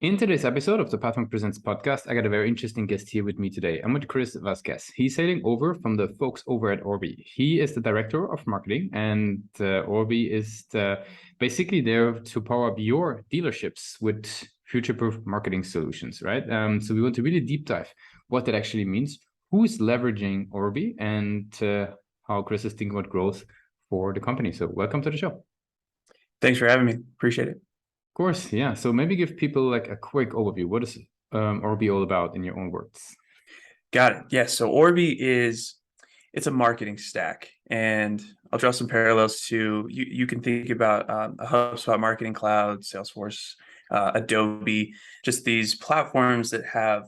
In today's episode of the Pathmark Presents podcast, I got a very interesting guest here with me today. I'm with Chris Vazquez. He's sailing over from the folks over at Orbee. He is the director of marketing, and Orbee is basically there to power up your dealerships with future-proof marketing solutions, right? So we want to really deep dive what that actually means, who is leveraging Orbee, and how Chris is thinking about growth for the company. So welcome to the show. Thanks for having me. Appreciate it. Course, yeah. So maybe give people like a quick overview. What is Orbee all about in your own words? Got it. Yeah. So Orbee it's a marketing stack, and I'll draw some parallels to you can think about a HubSpot Marketing Cloud, Salesforce, Adobe, just these platforms that have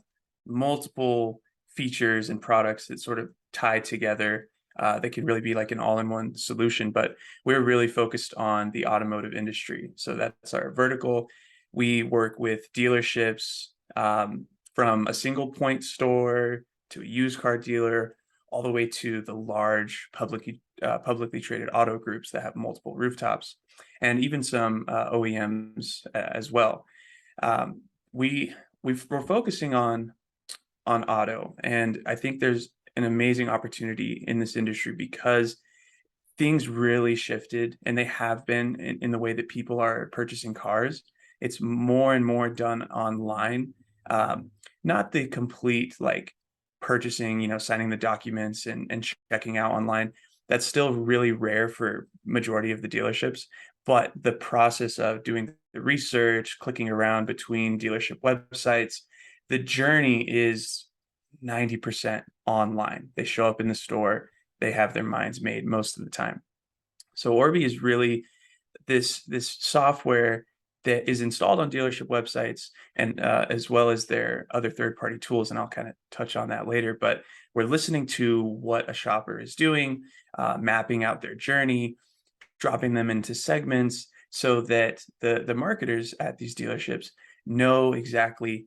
multiple features and products that sort of tie together. That could really be like an all-in-one solution, but we're really focused on the automotive industry. So that's our vertical. We work with dealerships, from a single point store to a used car dealer, all the way to the large publicly traded auto groups that have multiple rooftops, and even some OEMs as well. Um, we we're focusing on auto, and I think there's an amazing opportunity in this industry because things really shifted, and they have been in the way that people are purchasing cars. It's more and more done online. Um, Not the complete like purchasing, signing the documents and checking out online. That's still really rare for majority of the dealerships. But the process of doing the research, clicking around between dealership websites, the journey is 90% online. They show up in the store, they have their minds made most of the time. So Orbee is really this software that is installed on dealership websites, and as well as their other third-party tools, and I'll kind of touch on that later. But we're listening to what a shopper is doing, mapping out their journey, dropping them into segments so that the marketers at these dealerships know exactly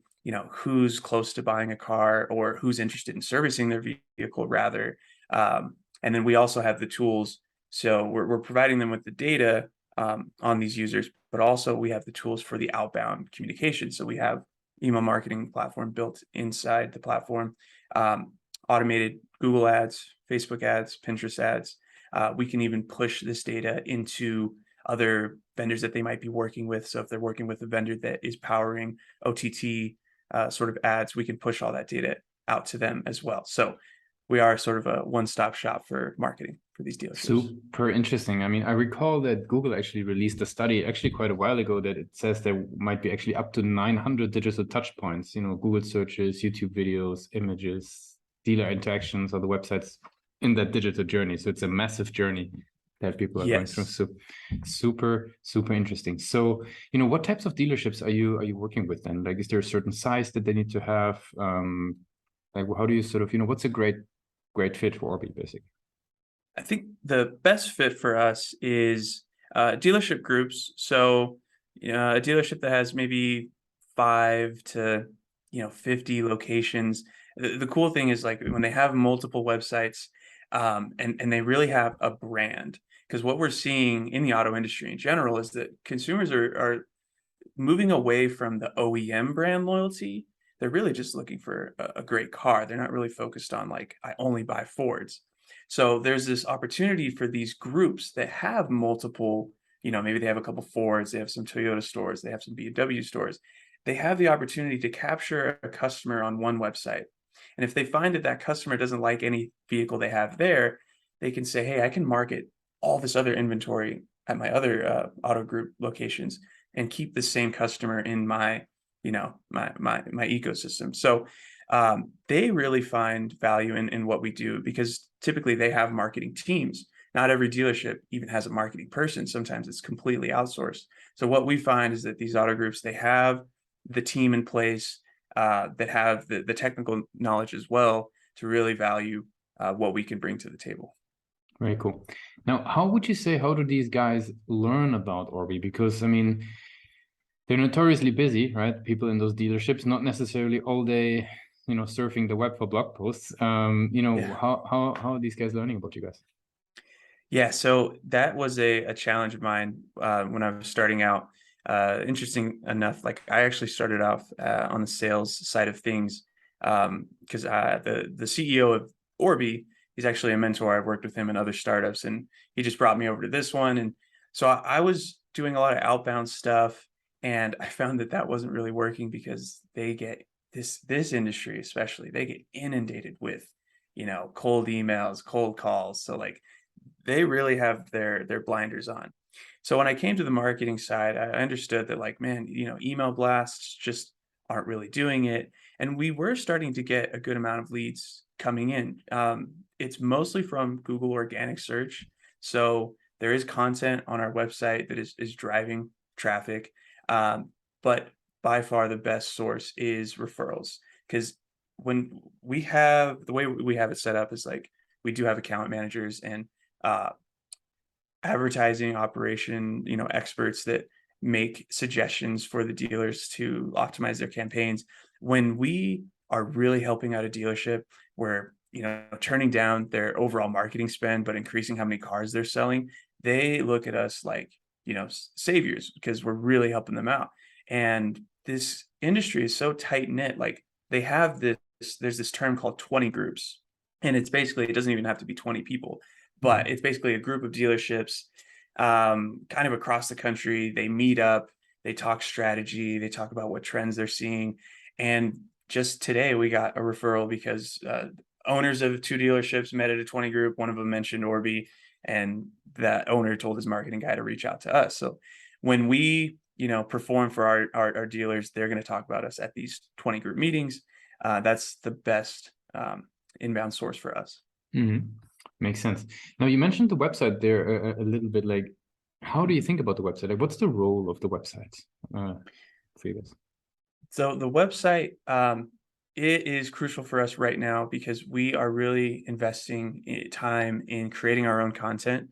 who's close to buying a car or who's interested in servicing their vehicle rather. And then we also have the tools, so we're providing them with the data on these users, but also we have the tools for the outbound communication. So we have email marketing platform built inside the platform, automated Google ads, Facebook ads, Pinterest ads. We can even push this data into other vendors that they might be working with. So if they're working with a vendor that is powering OTT sort of ads, we can push all that data out to them as well. So we are sort of a one-stop shop for marketing for these dealerships. Super interesting. I mean, I recall that Google actually released a study actually quite a while ago that it says there might be actually up to 900 digital touch points, Google searches, YouTube videos, images, dealer interactions on the websites in that digital journey. So it's a massive journey that people are going through. So super interesting. So, what types of dealerships are you working with then? Like, is there a certain size that they need to have? Like, how do you sort of, what's a great fit for Orbee, basically? I think the best fit for us is dealership groups. So, a dealership that has maybe 5 to 50 locations. The cool thing is like when they have multiple websites, and they really have a brand. Because what we're seeing in the auto industry in general is that consumers are moving away from the OEM brand loyalty. They're really just looking for a great car. They're not really focused on like, I only buy Fords. So there's this opportunity for these groups that have multiple, maybe they have a couple Fords, they have some Toyota stores, they have some BMW stores. They have the opportunity to capture a customer on one website. And if they find that that customer doesn't like any vehicle they have there, they can say, hey, I can market all this other inventory at my other auto group locations and keep the same customer in my my ecosystem. So they really find value in what we do because typically they have marketing teams. Not every dealership even has a marketing person. Sometimes it's completely outsourced. So what we find is that these auto groups, they have the team in place, that have the technical knowledge as well to really value what we can bring to the table. Very cool. Now, how do these guys learn about Orbee? Because I mean, they're notoriously busy, right? People in those dealerships, not necessarily all day, surfing the web for blog posts. Yeah. How are these guys learning about you guys? Yeah, so that was a challenge of mine when I was starting out. Interesting enough, like I actually started off on the sales side of things because the CEO of Orbee, he's actually a mentor. I've worked with him in other startups, and he just brought me over to this one. And so I was doing a lot of outbound stuff, and I found that that wasn't really working because they get this industry especially, they get inundated with, cold emails, cold calls. So like they really have their blinders on. So when I came to the marketing side, I understood that like, man, email blasts just aren't really doing it. And we were starting to get a good amount of leads coming in. It's mostly from Google organic search. So there is content on our website that is driving traffic. But by far the best source is referrals. Because when we have the way we have it set up is like we do have account managers and uh, advertising operation, experts that make suggestions for the dealers to optimize their campaigns. When we are really helping out a dealership where, turning down their overall marketing spend, but increasing how many cars they're selling, they look at us like, saviors because we're really helping them out. And this industry is so tight knit. Like they have there's this term called 20 groups. And it's basically, it doesn't even have to be 20 people, but it's basically a group of dealerships kind of across the country. They meet up, they talk strategy, they talk about what trends they're seeing. And just today we got a referral because owners of two dealerships met at a 20 group. One of them mentioned Orbee, and that owner told his marketing guy to reach out to us. So when we perform for our dealers, they're going to talk about us at these 20 group meetings. That's the best inbound source for us. Makes sense. Now you mentioned the website there a little bit. Like, how do you think about the website? Like, what's the role of the website for you guys? So the website, it is crucial for us right now because we are really investing time in creating our own content.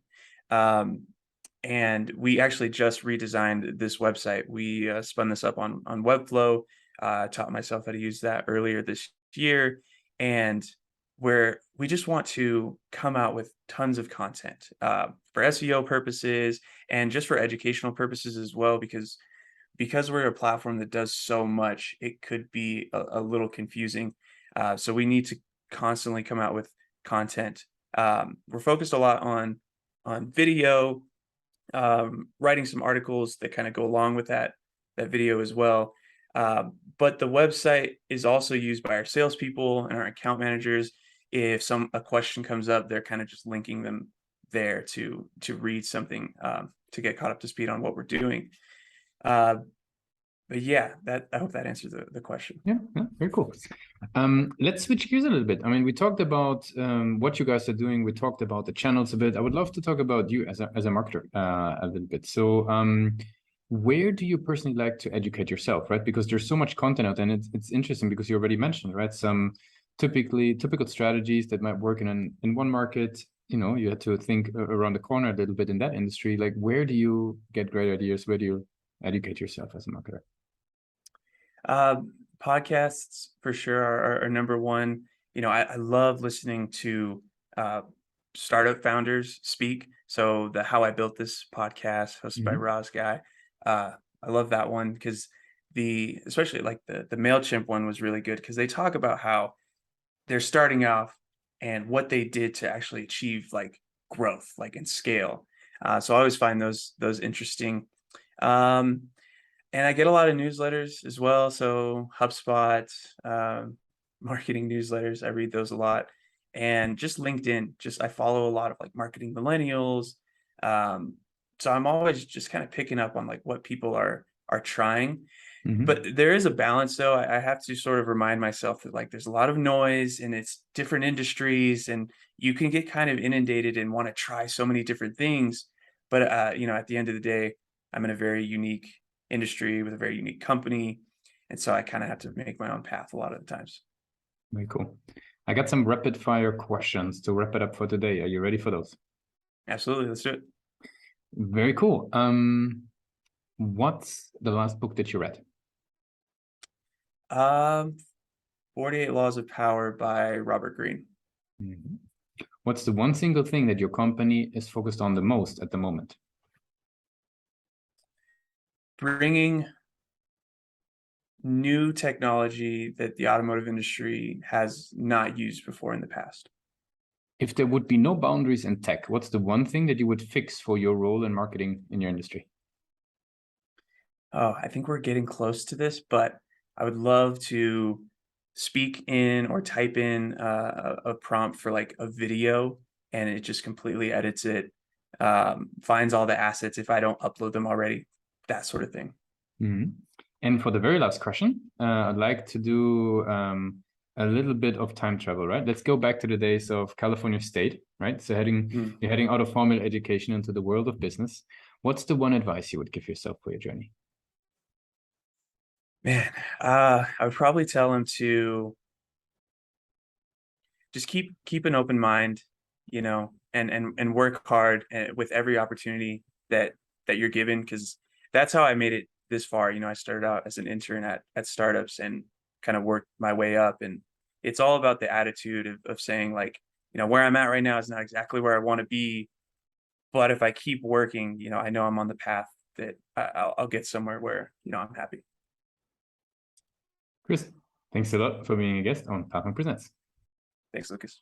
And we actually just redesigned this website. We spun this up on Webflow, taught myself how to use that earlier this year. And where we just want to come out with tons of content for SEO purposes and just for educational purposes as well, because we're a platform that does so much, it could be a little confusing. So we need to constantly come out with content. We're focused a lot on video, writing some articles that kind of go along with that video as well. But the website is also used by our salespeople and our account managers. If a question comes up, they're kind of just linking them there to read something to get caught up to speed on what we're doing. But yeah, I hope that answers the question. Yeah, very cool. Let's switch gears a little bit. I mean, we talked about what you guys are doing. We talked about the channels a bit. I would love to talk about you as a marketer a little bit. So where do you personally like to educate yourself, right? Because there's so much content out there, and it's interesting because you already mentioned, right? Some typical strategies that might work in one market. You had to think around the corner a little bit in that industry. Like, where do you get great ideas? Where do you educate yourself as a marketer? Podcasts for sure are number one. I love listening to startup founders speak. So the How I Built This podcast hosted by Vazquez, I love that one because especially like the MailChimp one was really good because they talk about how they're starting off and what they did to actually achieve like growth, like and scale. So I always find those interesting. And I get a lot of newsletters as well. So HubSpot, marketing newsletters, I read those a lot. And just LinkedIn, I follow a lot of like marketing millennials. So I'm always just kind of picking up on like what people are trying. But there is a balance though. I have to sort of remind myself that like there's a lot of noise and it's different industries and you can get kind of inundated and want to try so many different things. But at the end of the day, I'm in a very unique industry with a very unique company. And so I kind of have to make my own path a lot of the times. Very cool. I got some rapid fire questions to wrap it up for today. Are you ready for those? Absolutely. Let's do it. Very cool. What's the last book that you read? 48 Laws of Power by Robert Greene. What's the one single thing that your company is focused on the most at the moment? bringing new technology that the automotive industry has not used before in the past. If there would be no boundaries in tech, what's the one thing that you would fix for your role in marketing in your industry? Oh, I think we're getting close to this, but I would love to speak in or type in a prompt for like a video, and it just completely edits it, finds all the assets if I don't upload them already, that sort of thing. And for the very last question, I'd like to do a little bit of time travel, right? Let's go back to the days of California State, right? So you're heading out of formal education into the world of business. What's the one advice you would give yourself for your journey? Man, I would probably tell him to just keep an open mind, you know, and work hard with every opportunity that you're given, because that's how I made it this far. You know, I started out as an intern at startups and kind of worked my way up, and it's all about the attitude of saying like, you know, where I'm at right now is not exactly where I want to be, but if I keep working, you know, I know I'm on the path that I'll get somewhere where, you know, I'm happy. Chris, thanks a lot for being a guest on Platform Presents. Thanks, Lucas.